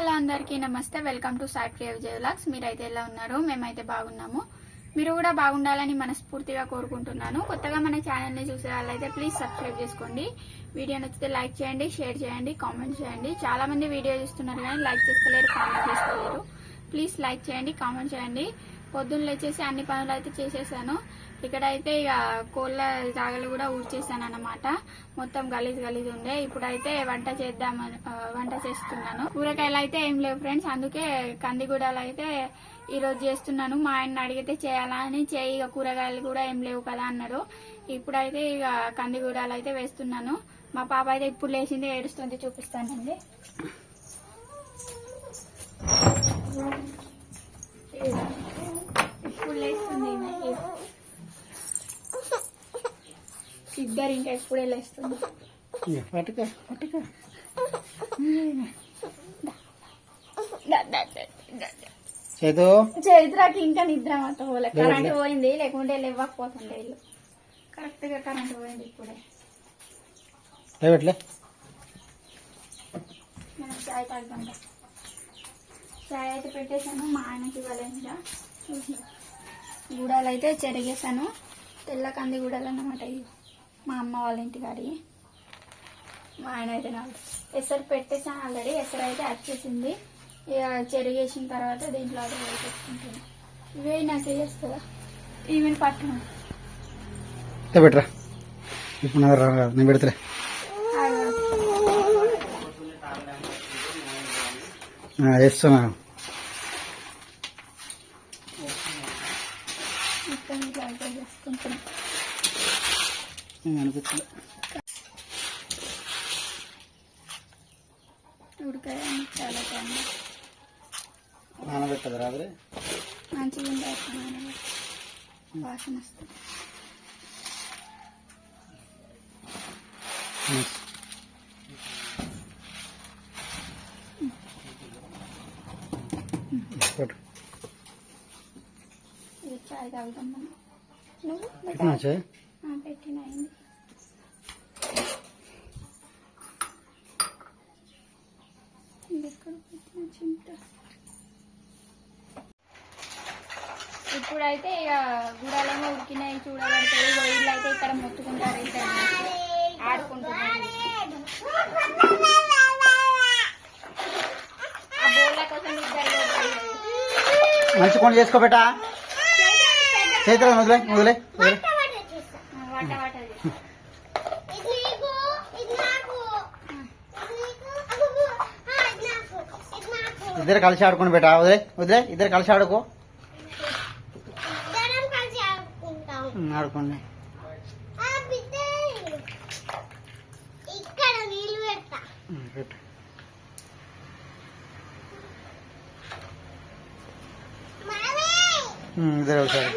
Hello అందరికీ నమస్తే. Welcome to Sai Priya Vijay vlogs. మీరైతే ఎలా ఉన్నారు? మేమైతే బాగున్నాము. మీరు కూడా బాగుండాలని మనస్ఫూర్తిగా కోరుకుంటున్నాను. కొత్తగా మన ఛానల్ని చూసే వాళ్ళైతే ప్లీజ్ సబ్స్క్రైబ్ చేసుకోండి. వీడియో నచ్చితే లైక్ చేయండి, షేర్ చేయండి, కామెంట్ చేయండి. చాలా మంది వీడియో చూస్తున్నారు కానీ లైక్ చేస్తలేరు, కామెంట్ చేస్తలేరు. ప్లీజ్ లైక్ చేయండి, కామెంట్ చేయండి. పొద్దున్న లేచేసి అన్ని పనులు అయితే చేసేసాను. ఇక్కడైతే ఇక కోళ్ళ జాగలు కూడా ఊడ్చేసాను అన్నమాట. మొత్తం గలీజ్ గలీజ్ ఉండే. ఇప్పుడైతే వంట చేస్తున్నాను. కూరగాయలు అయితే ఏం లేవు ఫ్రెండ్స్, అందుకే కందిగూడలు అయితే ఈరోజు చేస్తున్నాను. మా ఆయన అడిగితే చేయాలా అని ఇక కూరగాయలు కూడా ఏం లేవు కదా అన్నాడు. ఇప్పుడైతే ఇక కందిగూడలు అయితే వేస్తున్నాను. మా పాప అయితే ఇప్పుడు లేచింది, ఏడుస్తుంది, చూపిస్తానండి. ఇప్పుడు లేస్తుంది ఇద్దరు, ఇంకా ఎప్పుడే లేస్తుంది. చైత్రాకి ఇంకా నిద్ర మాత్రం పోలే. కరెంట్ పోయింది, లేకుంటే లేవకపోతుండే ఇల్లు. కరెక్ట్ గా కరెంట్ పోయింది ఇప్పుడే. చాయ్ తాగుతాం. చాయ్ అయితే పెట్టేశాను. మా ఆయనకి ఇవ్వలేదు. గూడాలు అయితే చెరిగేసాను. తెల్ల కంది గూడాలు అన్నమాట. మా అమ్మ వాళ్ళ ఇంటి కాడి. మా ఆయన అయితే నాకు ఎసరు పెట్టేసాను ఆల్రెడీ. ఎసరు అయితే వచ్చేసింది. ఇక చెరిగేసిన తర్వాత దీంట్లో అయితే వేసేసుకుంటాను. ఇవే నాకు వేస్తుందా ఈవెన్ పట్టణం పెట్టరా నేను పెడతా. వేస్తున్నాను. ఉడకాయ చాలా టైం నానబెట్టదు రాత్రి. మంచిగా ఉండాలి, వాసన వస్తుంది. ఇది చాయ్ తాగుతాం మనం. నువ్వు పెట్టిన అయింది. ఇప్పుడైతే ఇక గుడాలేమో ఉడికినాయి, చూడబడతాయి. వీళ్ళు అయితే ఇక్కడ మొత్తుకుంటారు, ఇక్కడ ఆడుకుంటున్నారు. ఆ బోర్ల కోసం ఇద్దరు మంచి కొండ చేసుకోబెట్టా. చైత్ర మొదలే మొదలే వాట వాట. ఇద్దరు కలిసి ఆడుకుని బెటా. వదిలే వదిలే, ఇద్దరు కలిసి ఆడుకో. ఆడుకోండి. ఇద్దరు ఒకసారి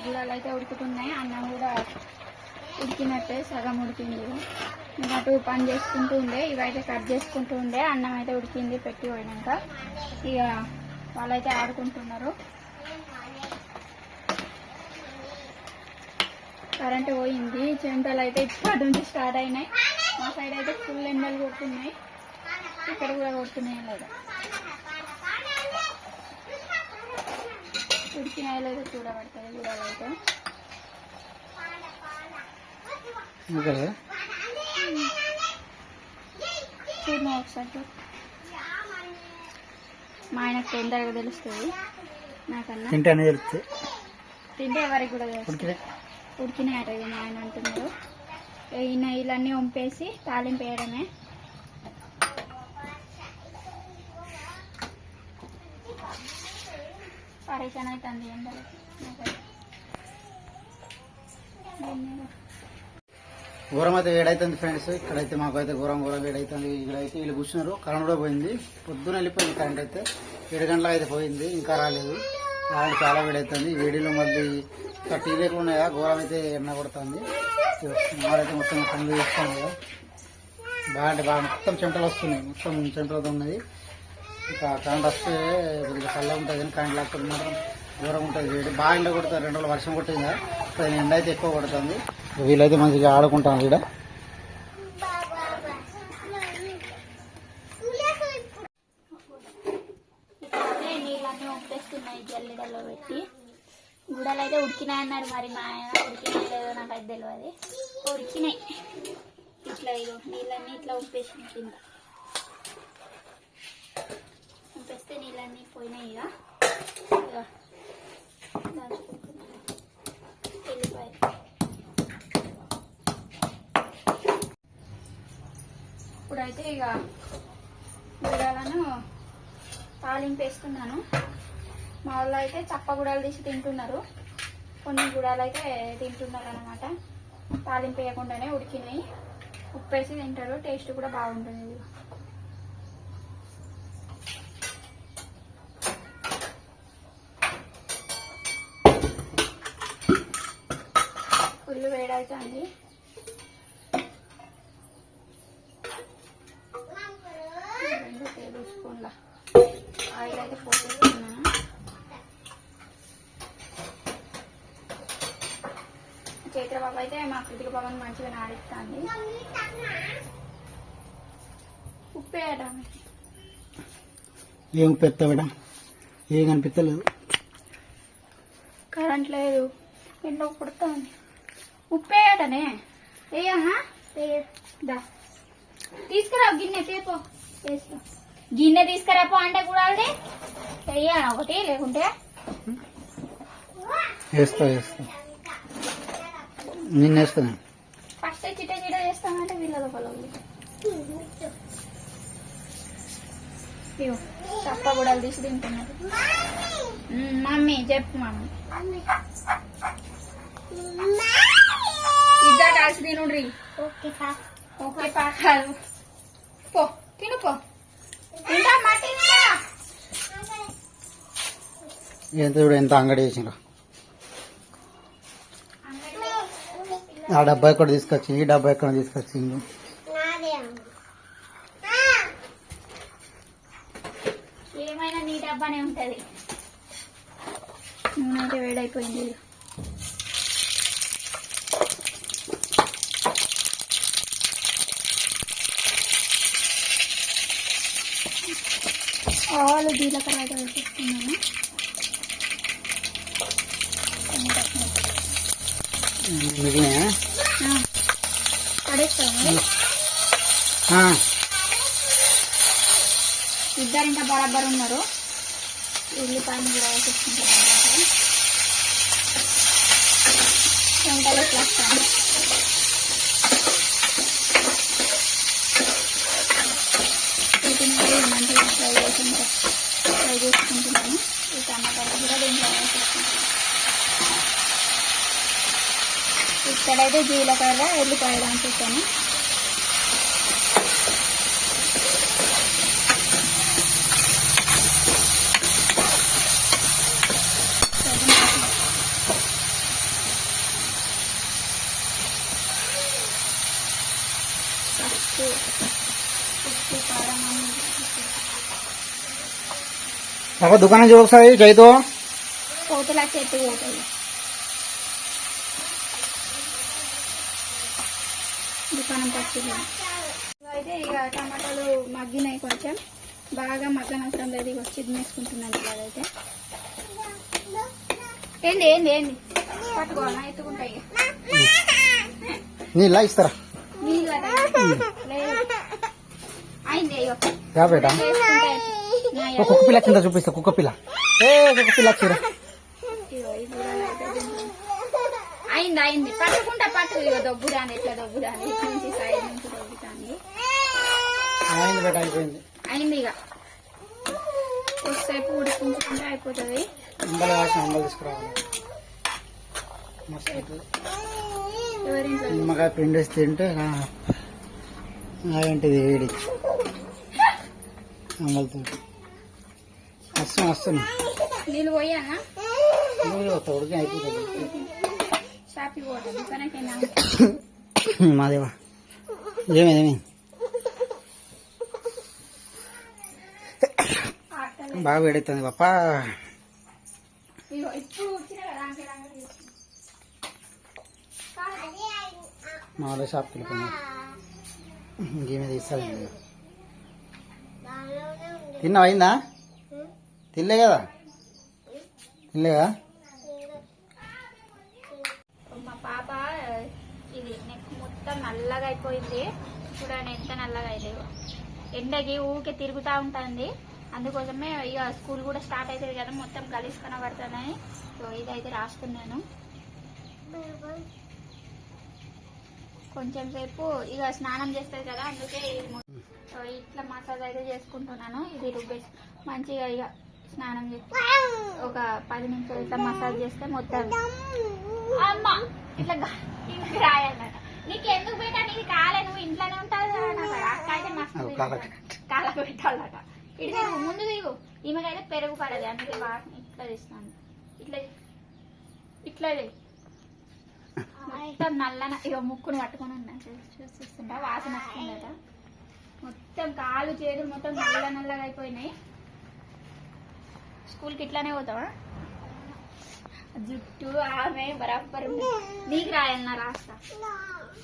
గుడాలు అయితే ఉడుకుతున్నాయి. అన్నం కూడా ఉడికినట్టే, సగం ఉడికింది. ఇంకా అటు పని చేసుకుంటూ ఉండే, ఇవైతే కట్ చేసుకుంటూ ఉండే. అన్నం అయితే ఉడికింది పెట్టి పోయినాక. ఇక వాళ్ళైతే ఆడుకుంటున్నారు. కరెంట్ పోయింది. చెమటలు అయితే ఇప్పటి నుంచి స్టార్ట్ అయినాయి. మా సైడ్ అయితే ఫుల్ ఎండలు కొడుతున్నాయి, ఇక్కడ కూడా కొడుతున్నాయి. లేదా ఉడికినాయో లేదో చూడబడుతుంది. గుడాలు అయితే చూద్దాం ఒకసారి. మా ఆయనకు తొందరగా తెలుస్తుంది, నాకన్నా తింటే ఎవరికి కూడా తెలుస్తుంది. ఉడికినాయట మా ఆయన అంటున్నారు. ఈ నెయ్యిలన్నీ వంపేసి తాలింపు వేయడమే. పరేషన్ అవుతుంది ఎండలకి. ఘోరం అయితే వేడైతుంది ఫ్రెండ్స్. ఇక్కడైతే మాకైతే ఘోరం వేడైతుంది. ఇక్కడైతే వీళ్ళు కూర్చున్నారు. కరెంట్ కూడా పోయింది. పొద్దున వెళ్ళిపోయింది కరెంట్ అయితే. 7 గంటలకు అయితే పోయింది, ఇంకా రాలేదు. కరెంట్ చాలా వేడైతుంది. వేడిలో మళ్ళీ ఇంకా టీవీలు ఉన్నాయా, ఘోరం అయితే ఎండ కొడుతుంది. మాడైతే మొత్తం పనులు చేస్తాం కదా. బాగా మొత్తం చెమటలు వస్తున్నాయి, మొత్తం చెమటలతో ఉన్నది. ఇక కరెంట్ వస్తే కొద్దిగా చల్లగా ఉంటుంది కానీ కరెంట్ లేకపోతే మాత్రం దూరం ఉంటుంది వేడి. బాగా ఎండ కొడుతుంది, 2 రోజులు వర్షం కొట్టింది కదా, ఇప్పుడు ఎండ అయితే ఎక్కువ కొడుతుంది. వీళ్ళైతే మంచిగా ఆడుకుంటాను ఇక్కడ. నీళ్ళన్నీ ఉప్పేస్తున్నాయి జల్లిడల్లో పెట్టి. గుడలు అయితే ఉడికినాయన్నారు, మరి మా ఆయన ఉడికినాయి లేదో నాకు అది తెలియదు. ఉడికినాయి ఇట్లా, ఇగో నీళ్ళన్నీ ఇట్లా ఉప్పేసిన కింద ఉప్పేస్తే నీళ్ళన్నీ పోయినాయి. ఇక వెళ్ళిపోయాయి. ఇప్పుడైతే ఇక గుడాలను తాలింపు వేస్తున్నాను. మా వాళ్ళు అయితే చప్ప గుడాలు తీసి తింటున్నారు, కొన్ని గుడాలు అయితే తింటున్నారు అనమాట. తాలింపు వేయకుండానే ఉడికినాయి, ఉప్పు వేసి తింటారు, టేస్ట్ కూడా బాగుంటుంది. ఇది ఫుల్ వేడవుతుంది. ఆయిల్ అయితే పోతున్నాను. చైత్రబాబు అయితే మా కృతిక బాబాని మంచిగా నాడిస్తుంది. ఉప్పు వేయడం ఏం ఉప్పు ఎత్తావిడ, ఏం కనిపించలేదు. కరెంట్ లేదు, ఎండ పుడుతుంది. ఉప్పు వేయటనే వేయహా, దా తీసుకురా గిన్నె తేపో, వేసుకో గిన్నె తీసుకురాపో అంటే కూడా అది వేయాలి ఒకటి, లేకుంటే వేస్తా నిన్న వేస్తాను. ఫస్ట్ చిట చిట చేస్తామంటే వీళ్ళ పొలం చప్ప గుడాలు తీసి తింటున్నారు. మమ్మీ చెప్పు మమ్మీ, ఇద్దరు కలిసి తినుడ్రి. ఓకే కాదు, పో తిను పో. ఎంత చూడు, ఎంత అంగడి చేసినారు. ఆ డబ్బా ఎక్కడ తీసుకొచ్చి, ఈ డబ్బా ఎక్కడ తీసుకొచ్చింది. ఏమైనా నీ డబ్బానే ఉంటది. నూనె అయితే వేడైపోయింది. ఆలు జీలకర్ర అయితే వేసేస్తున్నాను. పడేస్తాము. ఇద్దరు ఇంకా బరాబర్ ఉన్నారు. ఉల్లిపాయలు కూడా వేసేసుకుంటాను. టమాటాలు ఇట్లా వస్తాను. వీటిని మంచిగా ఫ్రై చేసుకుంటున్నాను. ఈ టమాటాలు కూడా దీంట్లో వేసేసుకుంటాను. ఇక్కడైతే జీలకర్ర ఎల్లిపాయలు అంటుతాను. పాప దుకాణం చూస్తాయి చైతో కోతులా చెట్టు పోతుంది. దుకాణం పచ్చింది అయితే ఇక టమాటాలు మగ్గినాయి, కొంచెం బాగా మగ్గనవసరం లేదు. ఇక వచ్చి వేసుకుంటున్నాను. ఇలాగైతే ఏంది ఏంది ఏంది పట్టుకోవాలా, ఎత్తుకుంటాయి. నీళ్ళ ఇస్తారా? నీళ్ళు అయింది. కుక్క పిల్ల కింద చూపిస్తా. కుక్క పిల్ల వచ్చిరా. అయింది అయింది, పట్టుకుంటా పట్టు. ఇక దొబ్బుదాన్ని, ఎట్లా దొబ్బుదాన్ని, ఇటు నుంచి సైడ్ నుంచి దొబ్బుతాన్ని. అయిపోయింది. అయింది. ఇక కొద్దిసేపు ఉడికించుకుంటే అయిపోతుంది. అంబలు తీసుకురావాలి. నిమ్మకాయ పిండేసి తింటే ఏంటిది వేడి అమలుతో వస్తున్నా. నీళ్ళు పోయానా? నీళ్ళు ఉడికి అయిపోతుంది. షాపింగ్ పోతా దుకాణానికైనా. మాదేవా ఏమేమి బాగా వేడవుతుంది పాప. ఇగో ఇప్పుడు వచ్చినా కదా అంకే రంగు తీసుకున్నా. మా వాళ్ళ షాప్కి వెళ్ళిపోయినా ఇంకేమీ తీస్తాడు తిన్నావు అయిందా తినలే కదా తినలేదా మా పాప ఇది నెక్ మొత్తం నల్లగా అయిపోయింది. చూడండి ఎంత నల్లగా అయిందో. ఎండకి ఊరికే తిరుగుతూ ఉంటుంది. అందుకోసమే ఇక స్కూల్ కూడా స్టార్ట్ అవుతుంది కదా, మొత్తం గలీజ్ కనబడుతుందని ఇదైతే రాస్తున్నాను. కొంచెం సేపు ఇక స్నానం చేస్తుంది కదా, అందుకే ఇట్లా మసాజ్ అయితే చేసుకుంటున్నాను. ఇది రుబ్బేసి మంచిగా ఇక స్నానం చేస్తే ఒక 10 నిమిషాలు ఇట్లా మసాజ్ చేస్తే మొత్తం అమ్మా ఇట్లా రాయాలన్నమాట. నీకు ఎందుకు పెట్టా, నీకు కాలే, నువ్వు ఇంట్లోనే ఉంటావు కదా. అక్క అయితే మస్తు కాలకు పెట్టాలట. ఇటు తిరుగు, ముందు తిరుగు. ఈమెకైతే పెరుగు పడదు, అందుకే వాటిని ఇట్లా తీస్తాను. ఇట్లా ఇట్లా మొత్తం నల్లన ఇక ముక్కును పట్టుకొని ఉన్నాను. చూస్తుంటా వాసన వస్తుందట. మొత్తం కాలు చేతులు మొత్తం నల్ల నల్లగా అయిపోయినాయి. స్కూల్కి ఇట్లానే పోతావా? జుట్టు ఆమె బరాబర్ నీకు రాయాలన్నా రాస్తా.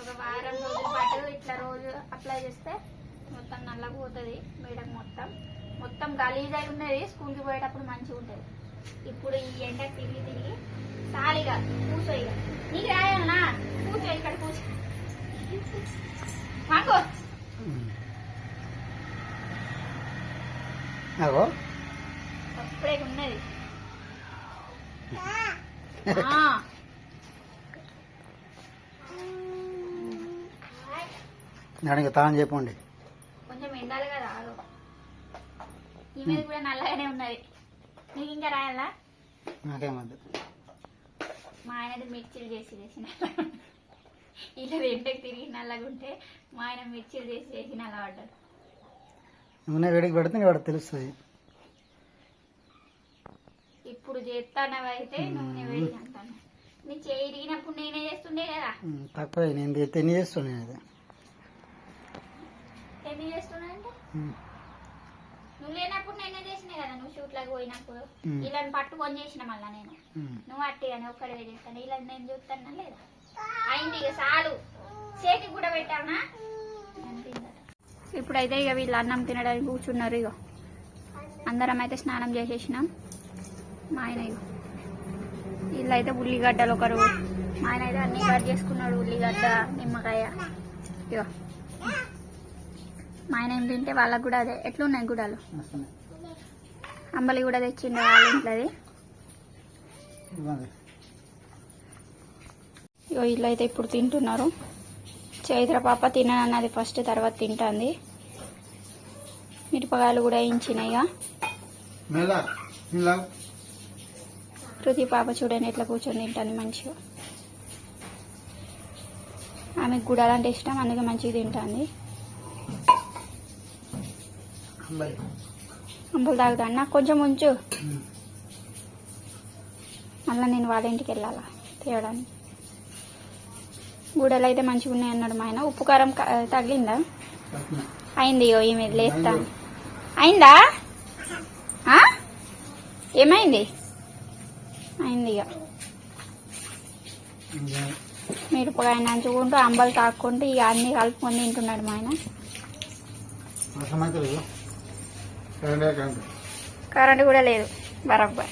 ఒక వారం రోజుల పాటు ఇట్లా రోజు అప్లై చేస్తే మొత్తం నల్లగా పోతుంది. మేడం మొత్తం మొత్తం గలీజ్ అయి ఉన్నది. స్కూల్కి పోయేటప్పుడు మంచిగా ఉంటుంది. ఇప్పుడు ఈ ఎండ తిరిగి తిరిగి సాలిగా కూర్చో. ఇక నీకు రాయాలన్నా కూర్చో, ఇక్కడ కూర్చో. మాకో అప్పుడే ఉన్నది. దానికి తాను చెప్పండి. కొంచెం ఎండాలి కదా. ఈ మీద కూడా నల్లగానే ఉన్నది. నీకు ఇంకా రాయాలా? నాకేమద్దు. మా ఆయన మిర్చిలు చేసి ఇలా ఎండకి తిరిగి నల్లగా ఉంటే మా ఆయన మిర్చిలు చేసి నల్లబడ్డాడు. నూనె వేడికి పెడితే వాడు తెలుస్తుంది. ఇప్పుడు చేస్తానవైతే నూనె వేడి అంటాను. నీ చేయి ఇరిగినప్పుడు నేనే చేస్తుండే కదా. తక్కువ నేను తెన్ని చేస్తున్నాను. అది ఎన్ని చేస్తున్నా అంటే నువ్వు లేనప్పుడు నేనే చేసినా కదా. నువ్వు షూట్లకు పోయినప్పుడు ఇలా పట్టుకొని చేసిన మళ్ళా నేను. నువ్వు అట్టిగానే ఒక్కడే చేస్తాను. ఇలా నేను చూస్తానా లేదా? అయింది ఇక చాలు. చేతికి కూడా పెట్టానా? ఇప్పుడైతే ఇక వీళ్ళు అన్నం తినడానికి కూర్చున్నారు. ఇక అందరం అయితే స్నానం చేసేసినాం. మా ఆయన వీళ్ళు అయితే ఉల్లిగడ్డలు ఒకరు, మా ఆయన అయితే అన్ని కట్ చేసుకున్నాడు. ఉల్లిగడ్డ, నిమ్మకాయ. ఇక మా ఆయన ఏం తింటే వాళ్ళకు కూడా అదే. ఎట్లున్నాయి గుడాలు? అంబలి కూడా తెచ్చిండే వాళ్ళ ఇంట్లోది. ఇగో వీళ్ళు అయితే ఇప్పుడు తింటున్నారు. చైత్ర పాప తిననన్నది ఫస్ట్, తర్వాత తింటుంది. మిరపకాయలు కూడా వేయించినాయిగా. ప్రతి పాప చూడండి ఎట్లా కూర్చొని తింటుంది మంచిగా. ఆమెకు గుడాలంటే ఇష్టం, అందుకే మంచిగా తింటుంది. అంబులు తాగుతాను. నాకు కొంచెం ఉంచు, మళ్ళీ నేను వాళ్ళ ఇంటికి వెళ్ళాలా తేవడానికి. గుడలు అయితే మంచిగా ఉన్నాయి అన్నాడు మా ఆయన. ఉప్పు కారం తగిలిందా? అయింది. ఈమె లేస్తా. అయిందా? ఏమైంది? అయింది. ఇక మిరపకాయ నంచుకుంటూ అంబలు తాక్కుంటూ ఇక అన్ని కలుపుకొని తింటున్నాడు మా ఆయన. కరెంట్ కూడా లేదు బరాబర్.